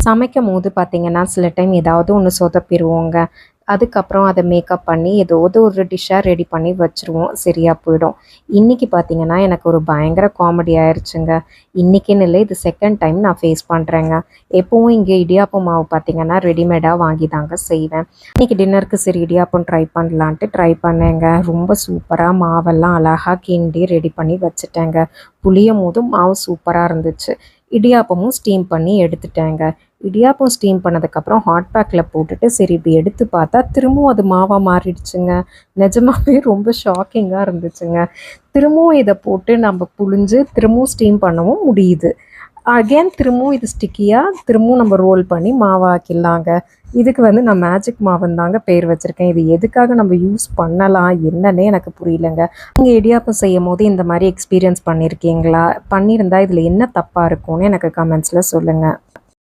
சமைக்கும்போது பார்த்தீங்கன்னா, சில டைம் ஏதாவது ஒண்ணு சொதப்பிருவோங்க. அதுக்கப்புறம் அத மேக்கப் பண்ணி ஏதாவது ஒரு டிஷ்ஷா ரெடி பண்ணி வச்சுருவோம். சரியா போயிடும். இன்னைக்கு பார்த்தீங்கன்னா, எனக்கு ஒரு பயங்கர காமெடி ஆயிருச்சுங்க. இன்னைக்குன்னு இல்ல, இது செகண்ட் டைம் நான் ஃபேஸ் பண்றேங்க. எப்பவும் இங்க இடியாப்பம் மாவு பார்த்தீங்கன்னா, ரெடிமேடா வாங்கி தாங்க செய்வேன். இன்னைக்கு டின்னருக்கு சரி இடியாப்பம் ட்ரை பண்ணலான்ட்டு ட்ரை பண்ணேங்க. ரொம்ப சூப்பரா மாவெல்லாம் அழகா கிண்டி ரெடி பண்ணி வச்சுட்டேங்க. புளியும்போதும் மாவு சூப்பரா இருந்துச்சு. இடியாப்பமும் ஸ்டீம் பண்ணி எடுத்துட்டேங்க. இடியாப்பம் ஸ்டீம் பண்ணதுக்கப்புறம் ஹாட் பேக்கில் போட்டுட்டு சரி இப்படி எடுத்து பார்த்தா திரும்பவும் அது மாவாக மாறிடுச்சுங்க. நிஜமாவே ரொம்ப ஷாக்கிங்காக இருந்துச்சுங்க. திரும்பவும் இதை போட்டு நம்ம புழிஞ்சு திரும்பவும் ஸ்டீம் பண்ணவும் முடியுது. அகேன் திரும்பவும் இது ஸ்டிக்கியாக திரும்பவும் நம்ம ரோல் பண்ணி மாவாக்கிடலாங்க. இதுக்கு நான் மேஜிக் மாவுன்னு தாங்க பேர் வச்சுருக்கேன். இது எதுக்காக நம்ம யூஸ் பண்ணலாம் என்னன்னே எனக்கு புரியலங்க. நீங்கள் இடியாப்பம் செய்யும் போது இந்த மாதிரி எக்ஸ்பீரியன்ஸ் பண்ணியிருக்கீங்களா? பண்ணியிருந்தா இதில் என்ன தப்பாக இருக்கும்னு எனக்கு கமெண்ட்ஸில் சொல்லுங்கள்.